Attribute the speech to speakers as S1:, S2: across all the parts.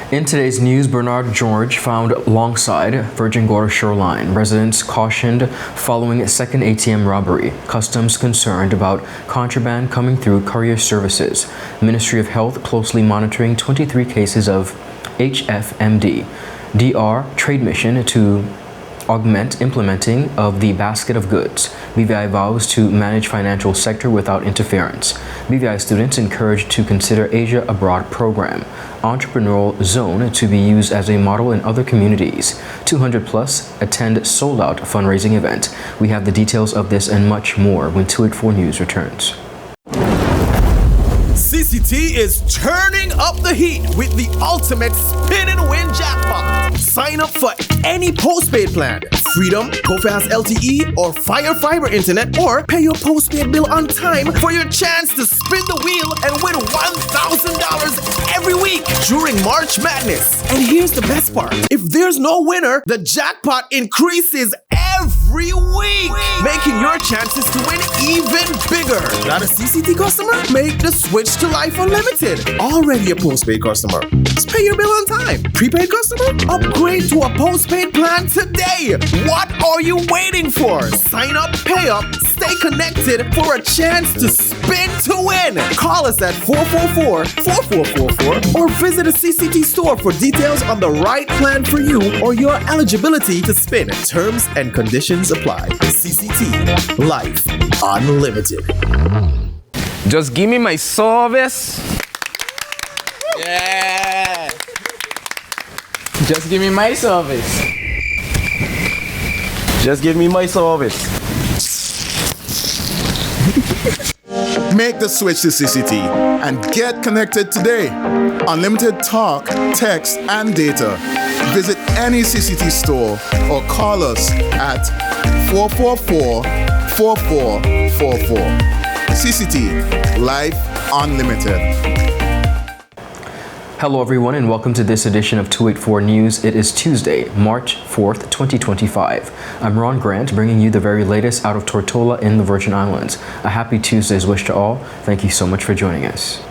S1: In today's news, Bernard George found alongside Virgin Gorda Shoreline. Residents cautioned following a second ATM robbery. Customs concerned about contraband coming through courier services. Ministry of Health closely monitoring 23 cases of HFMD. DR Trade Mission to augment implementing of the basket of goods. BVI vows to manage financial sector without interference. BVI students encouraged to consider Asia Abroad program. Entrepreneurial zone to be used as a model in other communities. 200 plus attend sold out fundraising event. We have the details of this and much more when 284 News returns.
S2: CCT is turning up the heat with the ultimate spin and win jackpot. Sign up for any postpaid plan, Freedom, GoFast LTE, or Fire Fiber Internet, or pay your postpaid bill on time for your chance to spin the wheel and win $1,000 every week during March Madness. And here's the best part. If there's no winner, the jackpot increases every week, making your chances to win even bigger. Not a CCT customer? Make the switch to Life Unlimited. Already a postpaid customer? Just pay your bill on time. Prepaid customer? Upgrade to a postpaid plan today. What are you waiting for? Sign up, pay up, stay connected for a chance to spin to win. Call us at 444-4444 or visit a CCT store for details on the right plan for you or your eligibility to spin. Terms and conditions apply. CCT. Life Unlimited.
S3: Just give me my service.
S4: Yeah. Just give me my service.
S3: Just give me my service.
S5: Make the switch to CCT and get connected today. Unlimited talk, text, and data. Visit any CCT store or call us at 444-4444. CCT, Life Unlimited.
S1: Hello everyone and welcome to this edition of 284 News. It is Tuesday, March 4th, 2025. I'm Ron Grant, bringing you the very latest out of Tortola in the Virgin Islands. A happy Tuesday's wish to all. Thank you so much for joining us.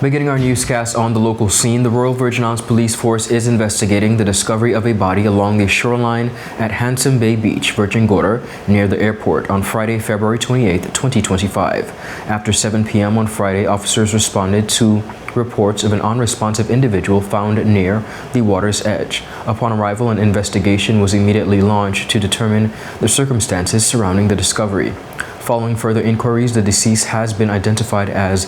S1: Beginning our newscast on the local scene, the Royal Virgin Islands Police Force is investigating the discovery of a body along the shoreline at Handsome Bay Beach, Virgin Gorda, near the airport on Friday, February 28, 2025. After 7 p.m. on Friday, officers responded to reports of an unresponsive individual found near the water's edge. Upon arrival, an investigation was immediately launched to determine the circumstances surrounding the discovery. Following further inquiries, the deceased has been identified as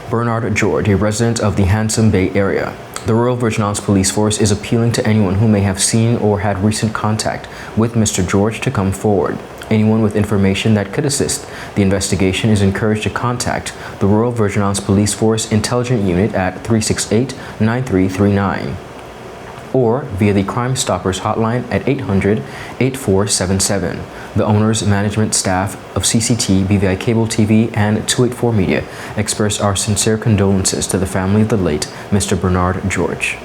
S1: Bernard George, a resident of the Handsome Bay area. The Royal Virgin Islands Police Force is appealing to anyone who may have seen or had recent contact with Mr. George to come forward. Anyone with information that could assist the investigation is encouraged to contact the Royal Virgin Islands Police Force Intelligent Unit at 368-9339 or via the Crime Stoppers hotline at 800-8477. The owners, management, staff of CCT, BVI Cable TV, and 284 Media express our sincere condolences to the family of the late Mr. Bernard George.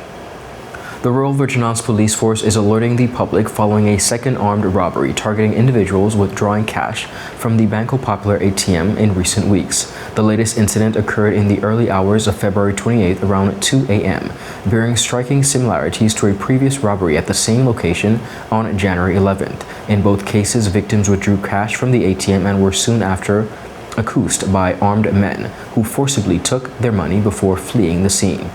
S1: The Royal Virgin Islands Police Force is alerting the public following a second armed robbery targeting individuals withdrawing cash from the Banco Popular ATM in recent weeks. The latest incident occurred in the early hours of February 28th around 2 a.m., bearing striking similarities to a previous robbery at the same location on January 11th. In both cases, victims withdrew cash from the ATM and were soon after accosted by armed men who forcibly took their money before fleeing the scene.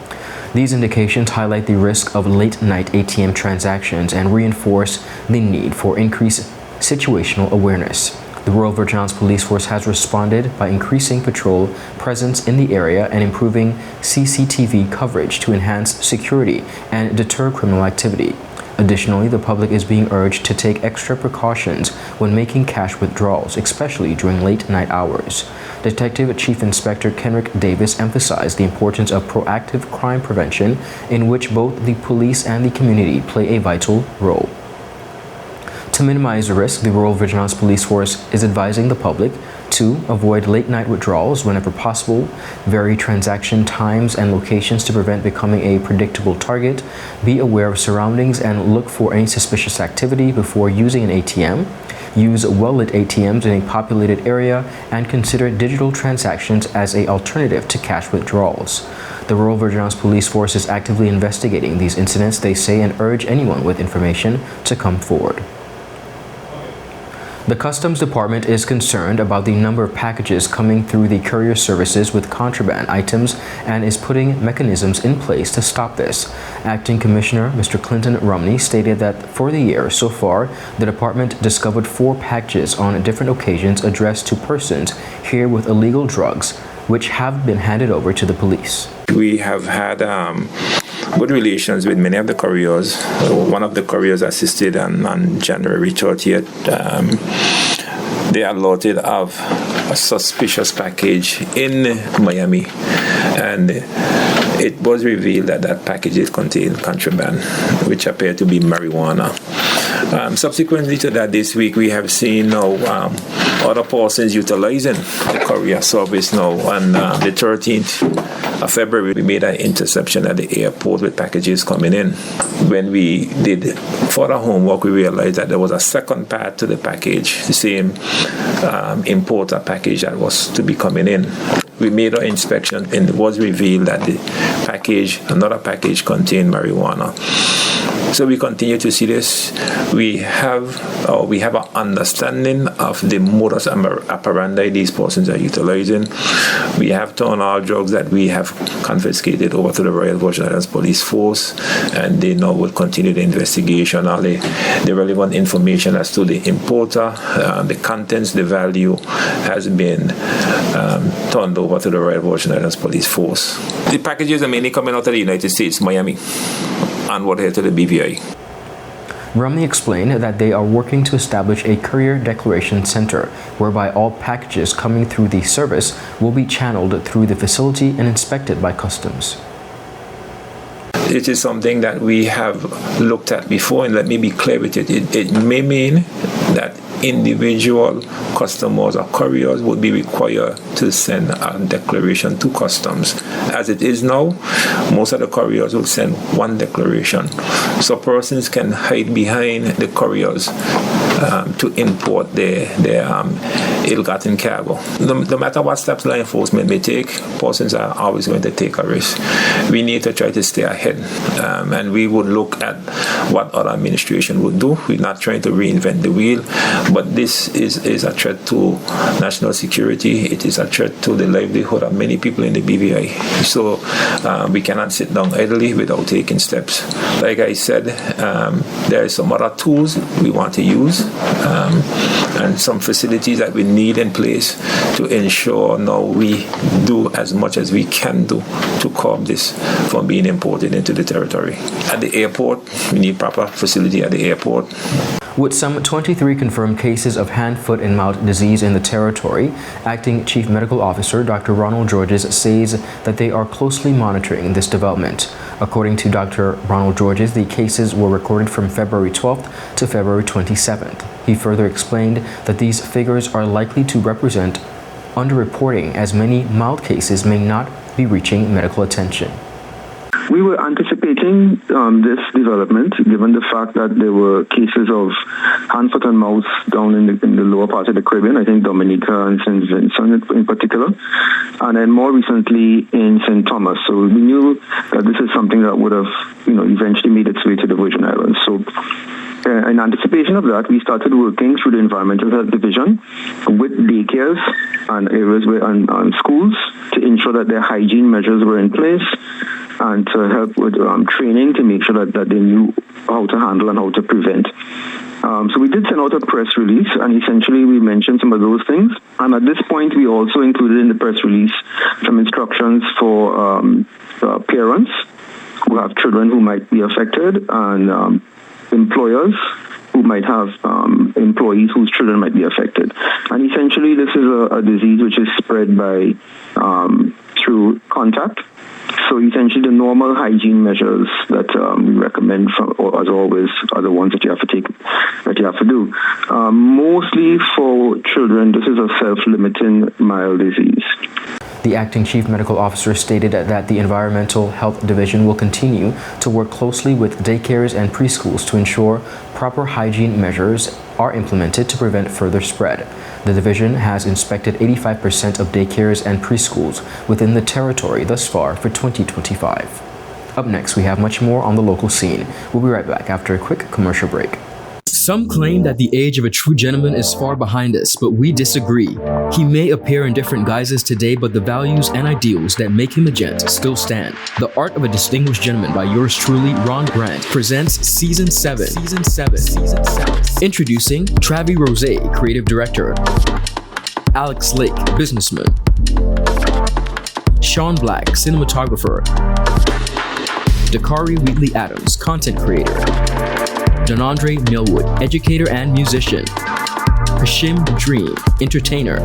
S1: These indications highlight the risk of late-night ATM transactions and reinforce the need for increased situational awareness. The Royal Virgin Islands Police Force has responded by increasing patrol presence in the area and improving CCTV coverage to enhance security and deter criminal activity. Additionally, the public is being urged to take extra precautions when making cash withdrawals, especially during late-night hours. Detective Chief Inspector Kenrick Davis emphasized the importance of proactive crime prevention, in which both the police and the community play a vital role. To minimize the risk, the Royal Virgin Islands Police Force is advising the public to avoid late-night withdrawals whenever possible, vary transaction times and locations to prevent becoming a predictable target, be aware of surroundings and look for any suspicious activity before using an ATM, use well-lit ATMs in a populated area, and consider digital transactions as an alternative to cash withdrawals. The Rural Virgin Police Force is actively investigating these incidents, they say, and urge anyone with information to come forward. The Customs Department is concerned about the number of packages coming through the courier services with contraband items and is putting mechanisms in place to stop this. Acting Commissioner Mr. Clinton Romney stated that for the year so far, the department discovered 4 packages on different occasions addressed to persons here with illegal drugs, which have been handed over to the police.
S6: We have had good relations with many of the couriers. One of the couriers assisted on January 30th. They alerted of a suspicious package in Miami, and it was revealed that that package contained contraband, which appeared to be marijuana. Subsequently to that, this week we have seen now other persons utilizing the courier service now. On the 13th of February, we made an interception at the airport with packages coming in. When we did further homework, we realized that there was a second part to the package, the same importer package that was to be coming in. We made our inspection and it was revealed that the package, another package, contained marijuana. So we continue to see this. We have an understanding of the modus operandi these persons are utilizing. We have turned our drugs that we have confiscated over to the Royal Virgin Islands Police Force, and they now will continue the investigation. All the relevant information as to the importer, the contents, the value has been turned over to the Royal Virgin Islands Police Force. The packages are mainly coming out of the United States, Miami, and what here to the BVI.
S1: Romney explained that they are working to establish a courier declaration center whereby all packages coming through the service will be channeled through the facility and inspected by Customs.
S6: It is something that we have looked at before, and let me be clear with it. It may mean that individual customers or couriers would be required to send a declaration to Customs. As it is now, most of the couriers will send one declaration. So persons can hide behind the couriers to import their ill-gotten cargo. No matter what steps law enforcement may take, persons are always going to take a risk. We need to try to stay ahead, and we would look at what other administration would do. We're not trying to reinvent the wheel, but this is a threat to national security. It is a threat to the livelihood of many people in the BVI. So we cannot sit down idly without taking steps. Like I said, there are some other tools we want to use, and some facilities that we need in place to ensure now we do as much as we can do to curb this from being imported into the territory. At the airport, we need proper facility at the airport.
S1: With some 23 confirmed cases of hand, foot, and mouth disease in the territory, Acting Chief Medical Officer Dr. Ronald Georges says that they are closely monitoring this development. According to Dr. Ronald Georges, the cases were recorded from February 12th to February 27th. He further explained that these figures are likely to represent underreporting, as many mild cases may not be reaching medical attention.
S7: We were anticipating this development, given the fact that there were cases of hand, foot, and mouth down in the lower part of the Caribbean, I think Dominica and St. Vincent in particular, and then more recently in St. Thomas. So we knew that this is something that would have, eventually made its way to the Virgin Islands. So in anticipation of that, we started working through the Environmental Health Division with daycares and areas and schools to ensure that their hygiene measures were in place, and to help with training to make sure that they knew how to handle and how to prevent. So we did send out a press release, and essentially we mentioned some of those things. And at this point, we also included in the press release some instructions for parents who have children who might be affected, and employers who might have employees whose children might be affected. And essentially, this is a disease which is spread by through contact. So essentially, the normal hygiene measures that we recommend, as always, are the ones that you have to do. Mostly for children, this is a self-limiting mild disease.
S1: The acting chief medical officer stated that the Environmental Health Division will continue to work closely with daycares and preschools to ensure proper hygiene measures are implemented to prevent further spread. The division has inspected 85% of daycares and preschools within the territory thus far for 2025. Up next, we have much more on the local scene. We'll be right back after a quick commercial break. Some claim that the age of a true gentleman is far behind us, but we disagree. He may appear in different guises today, but the values and ideals that make him a gent still stand. The Art of a Distinguished Gentleman by yours truly, Ron Grant, presents Season 7. Introducing Travi Rose, Creative Director. Alex Lake, Businessman. Sean Black, Cinematographer. Dakari Wheatley Adams, Content Creator. Donandre Millwood, Educator and Musician. Hashim Dream, Entertainer.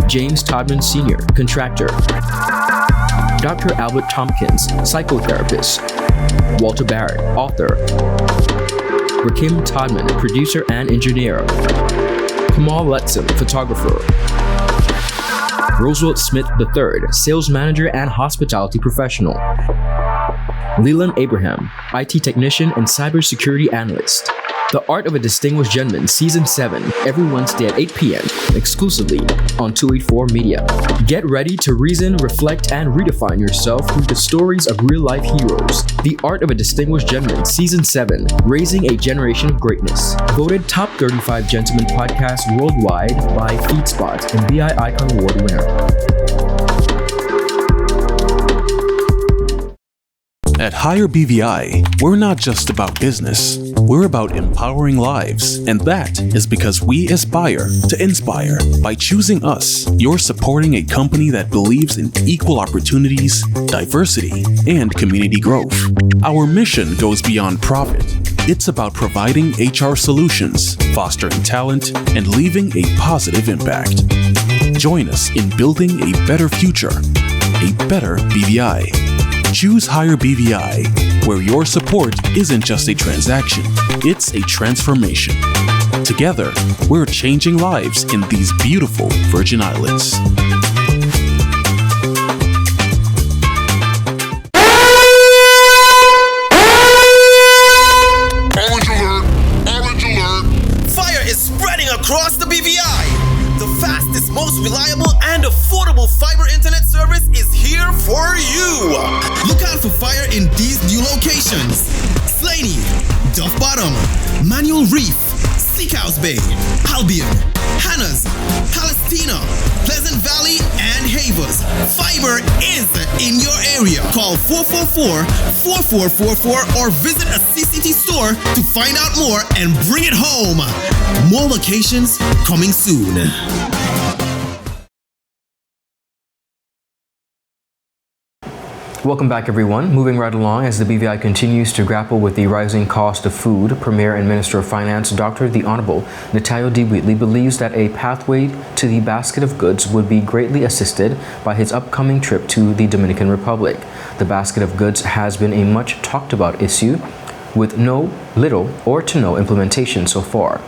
S1: James Todman Sr., Contractor. Dr. Albert Tompkins, Psychotherapist. Walter Barrett, Author. Rakim Todman, Producer and Engineer. Kamal Letson, Photographer. Roosevelt Smith III, Sales Manager and Hospitality Professional. Leland Abraham, IT Technician and Cybersecurity Analyst. The Art of a Distinguished Gentleman, Season 7, every Wednesday at 8 p.m., exclusively on 284 Media. Get ready to reason, reflect, and redefine yourself through the stories of real-life heroes. The Art of a Distinguished Gentleman, Season 7, Raising a Generation of Greatness. Voted Top 35 Gentleman Podcast worldwide by FeedSpot and BI Icon Award winner.
S8: At Higher BVI, we're not just about business, we're about empowering lives, and that is because we aspire to inspire. By choosing us, you're supporting a company that believes in equal opportunities, diversity, and community growth. Our mission goes beyond profit. It's about providing HR solutions, fostering talent, and leaving a positive impact. Join us in building a better future, a better BVI. Choose Higher BVI, where your support isn't just a transaction, it's a transformation. Together, we're changing lives in these beautiful Virgin Islands.
S2: Orange alert! Fire is spreading across the BVI! The fastest, most reliable, and affordable fiber internet service is here for you! Look out for fire in these new locations: Slaney, Duff Bottom, Manual Reef, Seacoast Bay, Albion, Hannah's, Palestina, Pleasant Valley, and Havers. Fiber is in your area. Call 444-4444 or visit a CCT store to find out more and bring it home. More locations coming soon.
S1: Welcome back, everyone. Moving right along as the BVI continues to grapple with the rising cost of food, Premier and Minister of Finance, Dr. the Honorable Natalio D. Wheatley, believes that a pathway to the basket of goods would be greatly assisted by his upcoming trip to the Dominican Republic. The basket of goods has been a much talked about issue with little or to no implementation so far.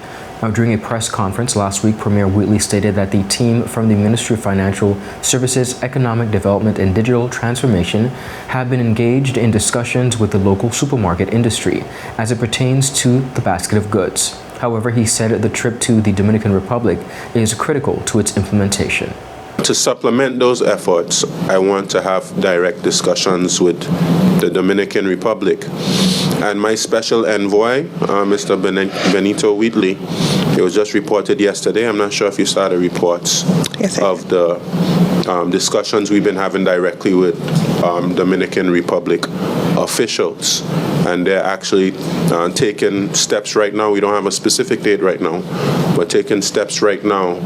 S1: Now, during a press conference last week, Premier Wheatley stated that the team from the Ministry of Financial Services, Economic Development and Digital Transformation have been engaged in discussions with the local supermarket industry as it pertains to the basket of goods. However, he said the trip to the Dominican Republic is critical to its implementation.
S9: To supplement those efforts, I want to have direct discussions with the Dominican Republic. And my special envoy, Mr. Benito Wheatley, it was just reported yesterday. I'm not sure if you saw the reports of the discussions we've been having directly with Dominican Republic officials. And they're actually taking steps right now. We don't have a specific date right now, but taking steps right now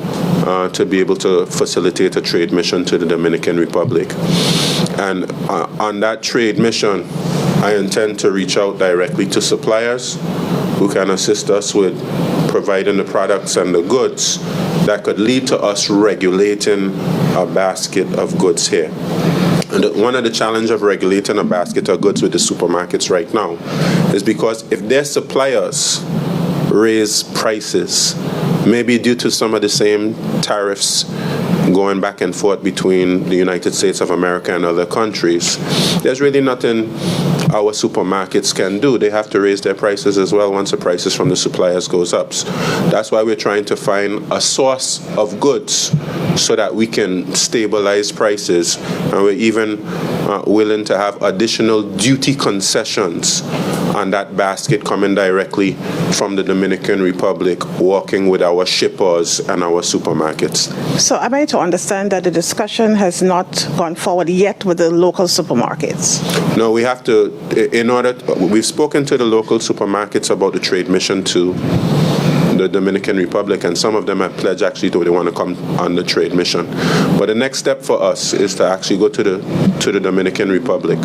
S9: to be able to facilitate a trade mission to the Dominican Republic. And on that trade mission, I intend to reach out directly to suppliers who can assist us with providing the products and the goods that could lead to us regulating a basket of goods here. And one of the challenges of regulating a basket of goods with the supermarkets right now is because if their suppliers raise prices, maybe due to some of the same tariffs going back and forth between the United States of America and other countries, there's really nothing our supermarkets can do. They have to raise their prices as well once the prices from the suppliers goes up. That's why we're trying to find a source of goods so that we can stabilize prices, and we're even willing to have additional duty concessions on that basket coming directly from the Dominican Republic, working with our shippers and our supermarkets.
S10: So am I to understand that the discussion has not gone forward yet with the local supermarkets?
S9: No, we have to, we've spoken to the local supermarkets about the trade mission to the Dominican Republic, and some of them have pledged actually they want to come on the trade mission. But the next step for us is to actually go to the Dominican Republic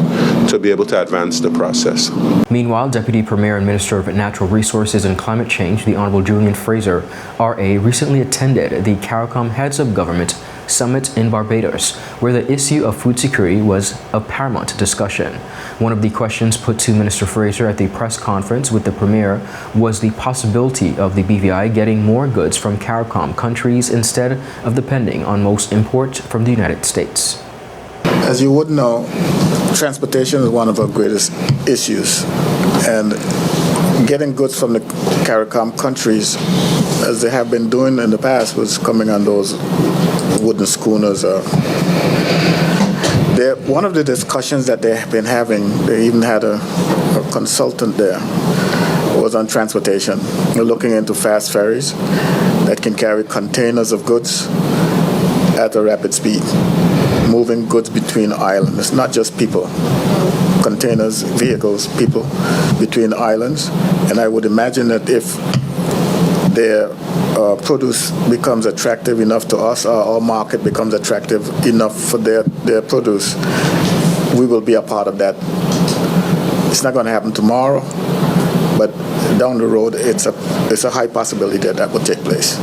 S9: to be able to advance the process.
S1: Meanwhile, Deputy Premier and Minister of Natural Resources and Climate Change, the Honorable Julian Fraser, RA, recently attended the CARICOM Heads of Government Summit in Barbados, where the issue of food security was of paramount discussion. One of the questions put to Minister Fraser at the press conference with the Premier was the possibility of the BVI getting more goods from CARICOM countries instead of depending on most imports from the United States.
S11: As you would know, transportation is one of our greatest issues, and getting goods from the CARICOM countries, as they have been doing in the past, was coming on those wooden schooners. One of the discussions that they have been having, they even had a consultant there, was on transportation. They're looking into fast ferries that can carry containers of goods at a rapid speed, moving goods between islands. It's not just people. Containers, vehicles, people between islands. And I would imagine that if their produce becomes attractive enough to us, our market becomes attractive enough for their produce, we will be a part of that. It's not going to happen tomorrow, but down the road, it's a high possibility that will take place.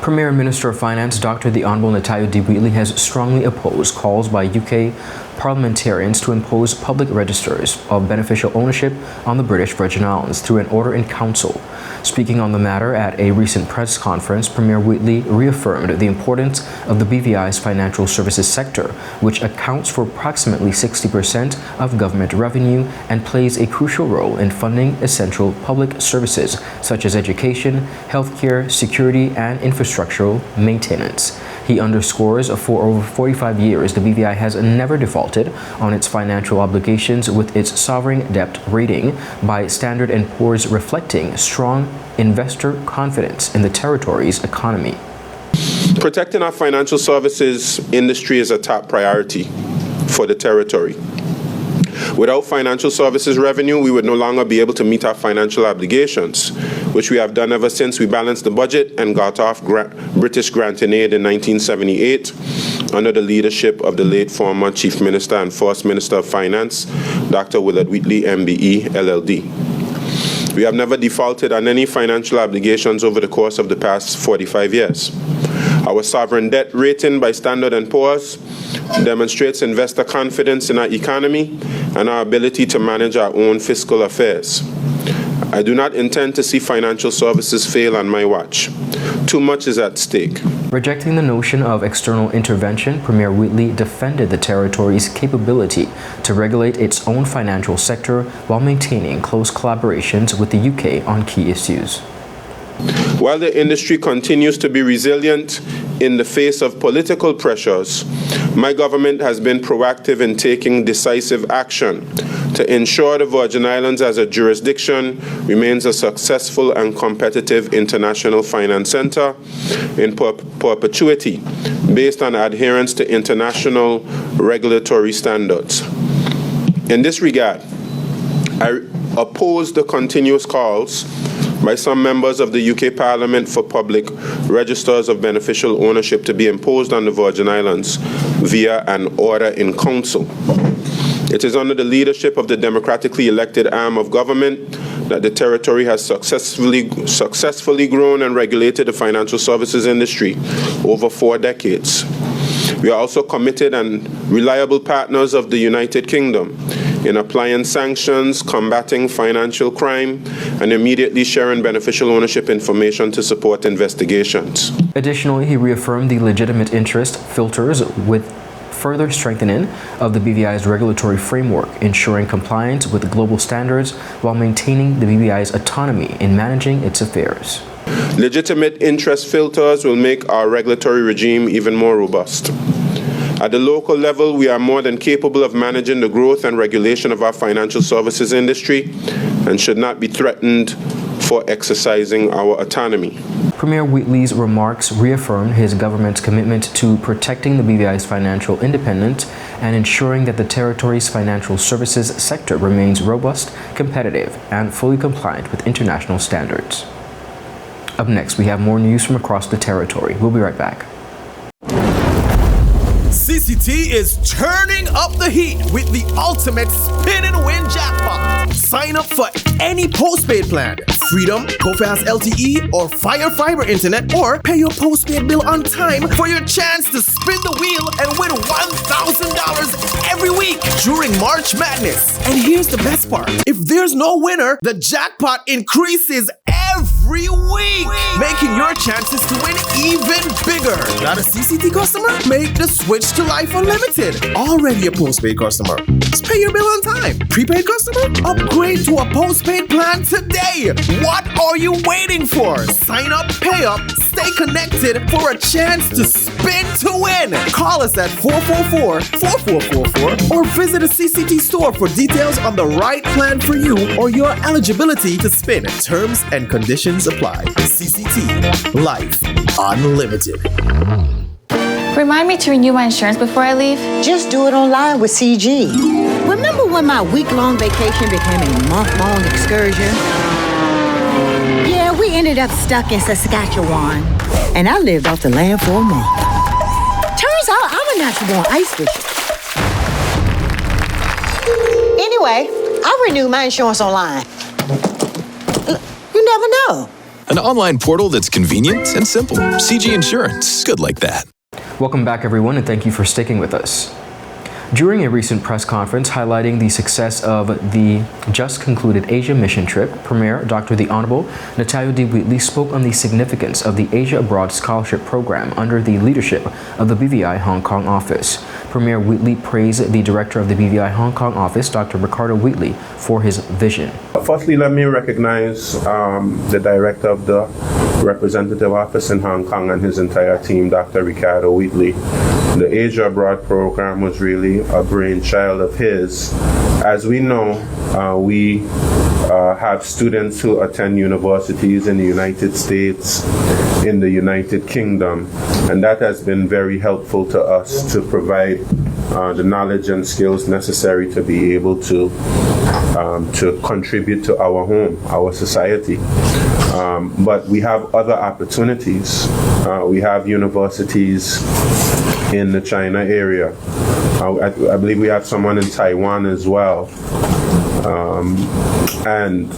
S1: Premier and Minister of Finance, Dr. the Honourable Natalia de Wheatley, has strongly opposed calls by UK parliamentarians to impose public registers of beneficial ownership on the British Virgin Islands through an order in council. Speaking on the matter at a recent press conference, Premier Wheatley reaffirmed the importance of the BVI's financial services sector, which accounts for approximately 60% of government revenue and plays a crucial role in funding essential public services such as education, healthcare, security, and infrastructural maintenance. He underscores for over 45 years, the BVI has never defaulted on its financial obligations, with its sovereign debt rating by Standard & Poor's reflecting strong investor confidence in the territory's economy.
S9: Protecting our financial services industry is a top priority for the territory. Without financial services revenue, we would no longer be able to meet our financial obligations, which we have done ever since we balanced the budget and got off British granting aid in 1978 under the leadership of the late former Chief Minister and First Minister of Finance, Dr. Willard Wheatley, MBE, LLD. We have never defaulted on any financial obligations over the course of the past 45 years. Our sovereign debt rating by Standard & Poor's demonstrates investor confidence in our economy and our ability to manage our own fiscal affairs. I do not intend to see financial services fail on my watch. Too much is at stake.
S1: Rejecting the notion of external intervention, Premier Wheatley defended the territory's capability to regulate its own financial sector while maintaining close collaborations with the UK on key issues.
S9: While the industry continues to be resilient in the face of political pressures, my government has been proactive in taking decisive action to ensure the Virgin Islands as a jurisdiction remains a successful and competitive international finance center in perpetuity based on adherence to international regulatory standards. In this regard, I oppose the continuous calls by some members of the UK Parliament for public registers of beneficial ownership to be imposed on the Virgin Islands via an order in council. It is under the leadership of the democratically elected arm of government that the territory has successfully grown and regulated the financial services industry over 4 decades. We are also committed and reliable partners of the United Kingdom in applying sanctions, combating financial crime, and immediately sharing beneficial ownership information to support investigations.
S1: Additionally, he reaffirmed the legitimate interest filters with further strengthening of the BVI's regulatory framework, ensuring compliance with global standards while maintaining the BVI's autonomy in managing its affairs.
S9: Legitimate interest filters will make our regulatory regime even more robust. At the local level, we are more than capable of managing the growth and regulation of our financial services industry and should not be threatened for exercising our autonomy.
S1: Premier Wheatley's remarks reaffirmed his government's commitment to protecting the BVI's financial independence and ensuring that the territory's financial services sector remains robust, competitive, and fully compliant with international standards. Up next, we have more news from across the territory. We'll be right back.
S2: CCT is turning up the heat with the ultimate spin and win jackpot. Sign up for any postpaid plan, Freedom, GoFast LTE, or Fire Fiber Internet, or pay your postpaid bill on time for your chance to spin the wheel and win $1,000 every week during March Madness. And here's the best part. If there's no winner, the jackpot increases every week, making your chances to win even bigger. Not a CCT customer? Make the switch to Life Unlimited. Already a postpaid customer? Just pay your bill on time. Prepaid customer? Upgrade to a postpaid plan today. What are you waiting for? Sign up, pay up, stay connected for a chance to spin to win. Call us at 444-4444 or visit a CCT store for details on the right plan for you or your eligibility to spin. Terms and conditions apply. CCT. Life Unlimited.
S12: Remind me to renew my insurance before I leave.
S13: Just do it online with CG. Remember when my week-long vacation became a month-long excursion? Yeah, we ended up stuck in Saskatchewan, and I lived off the land for a month. Turns out I'm a natural-born ice fisher. Anyway, I renewed my insurance online. You never know.
S14: An online portal that's convenient and simple. CG Insurance. Good like that.
S1: Welcome back, everyone, and thank you for sticking with us. During a recent press conference highlighting the success of the just concluded Asia mission trip, Premier Dr. the Honorable Natalia D. Wheatley spoke on the significance of the Asia Abroad Scholarship Program under the leadership of the BVI Hong Kong office. Premier Wheatley praised the director of the BVI Hong Kong office, Dr. Ricardo Wheatley, for his vision.
S9: Firstly, let me recognize the director of the representative office in Hong Kong and his entire team, Dr. Ricardo Wheatley. The Asia Abroad program was really a brainchild of his. As we know, we have students who attend universities in the United States, in the United Kingdom, and that has been very helpful to us to provide the knowledge and skills necessary to be able to contribute to our home, our society. But we have other opportunities. We have universities in the China area. I believe we have someone in Taiwan as well. And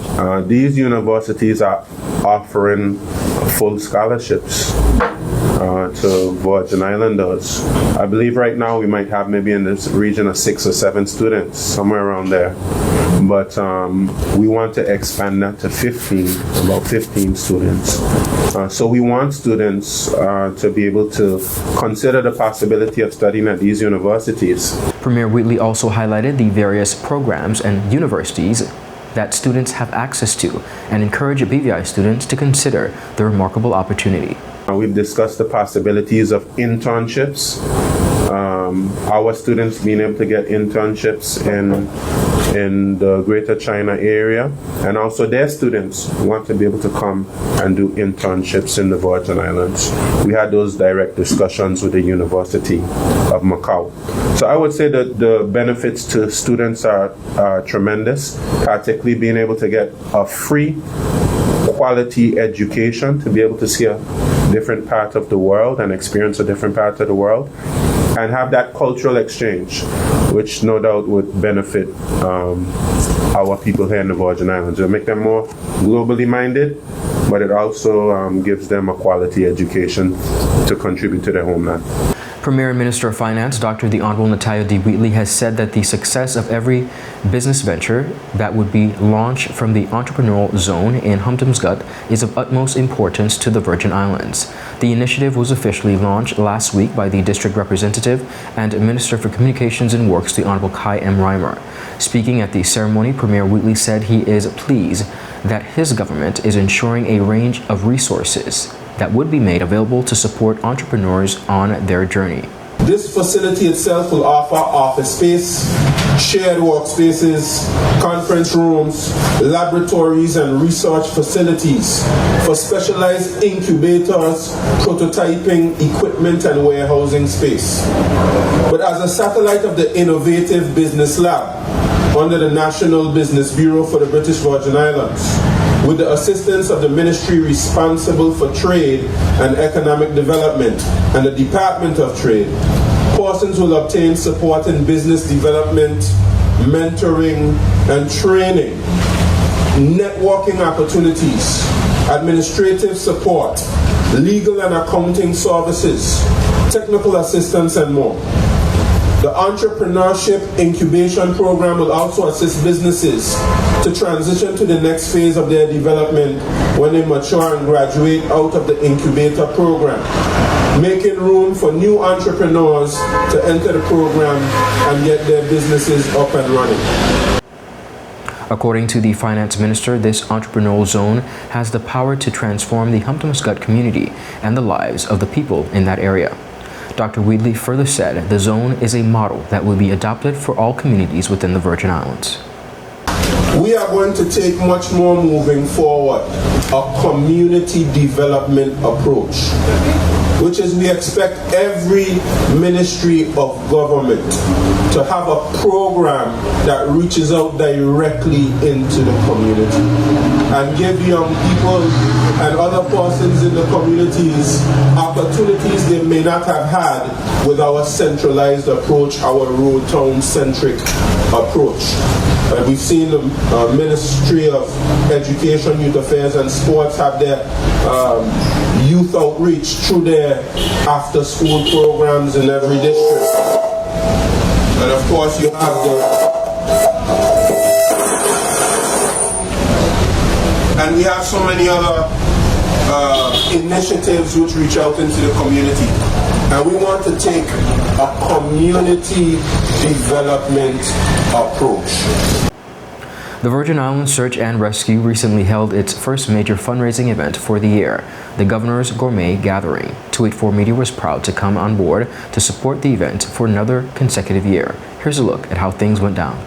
S9: these universities are offering full scholarships to Virgin Islanders. I believe right now we might have maybe in this region of 6 or 7 students, somewhere around there. But we want to expand that to 15, about 15 students. So we want students to be able to consider the possibility of studying at these universities.
S1: Premier Wheatley also highlighted the various programs and universities that students have access to and encouraged BVI students to consider the remarkable opportunity.
S9: We've discussed the possibilities of internships. Our students being able to get internships in the Greater China area, and also their students want to be able to come and do internships in the Virgin Islands. We had those direct discussions with the University of Macau. So I would say that the benefits to students are tremendous, particularly being able to get a free quality education, to be able to see a different part of the world and experience a different part of the world, and have that cultural exchange, which no doubt would benefit our people here in the Virgin Islands. It'll make them more globally minded, but it also gives them a quality education to contribute to their homeland.
S1: Premier and Minister of Finance, Dr. the Honorable Natalia D. Wheatley, has said that the success of every business venture that would be launched from the entrepreneurial zone in HUNTUMS GHUT is of utmost importance to the Virgin Islands. The initiative was officially launched last week by the District Representative and Minister for Communications and Works, the Honorable Kai M. Reimer. Speaking at the ceremony, Premier Wheatley said he is pleased that his government is ensuring a range of resources that would be made available to support entrepreneurs on their journey.
S9: This facility itself will offer office space, shared workspaces, conference rooms, laboratories and research facilities for specialized incubators, prototyping, equipment and warehousing space. But as a satellite of the Innovative Business Lab under the National Business Bureau for the British Virgin Islands, with the assistance of the Ministry responsible for Trade and Economic Development and the Department of Trade, persons will obtain support in business development, mentoring and training, networking opportunities, administrative support, legal and accounting services, technical assistance and more. The Entrepreneurship Incubation Program will also assist businesses to transition to the next phase of their development when they mature and graduate out of the incubator program, making room for new entrepreneurs to enter the program and get their businesses up and running.
S1: According to the Finance Minister, this entrepreneurial zone has the power to transform the HUNTUMS GHUT community and the lives of the people in that area. Dr. Wheatley further said the zone is a model that will be adopted for all communities within the Virgin Islands.
S9: We are going to take much more moving forward a community development approach, which is we expect every ministry of government to have a program that reaches out directly into the community and give young people and other persons in the communities opportunities they may not have had with our centralized approach, our rural town centric approach. We've seen the Ministry of Education, Youth Affairs and Sports have their youth outreach through their after school programs in every district. And of course you have and we have so many other initiatives which reach out into the community. And we want to take a community development approach.
S1: The Virgin Islands Search and Rescue recently held its first major fundraising event for the year, the Governor's Gourmet Gathering. 284 Media was proud to come on board to support the event for another consecutive year. Here's a look at how things went down.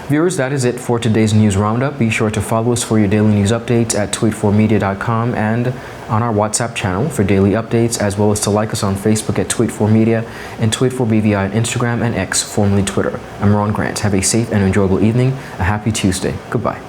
S1: Viewers, that is it for today's news roundup. Be sure to follow us for your daily news updates at tweet4media.com and on our WhatsApp channel for daily updates, as well as to like us on Facebook at Tweet4Media and Tweet4BVI on Instagram and X, formerly Twitter. I'm Ron Grant. Have a safe and enjoyable evening. A happy Tuesday. Goodbye.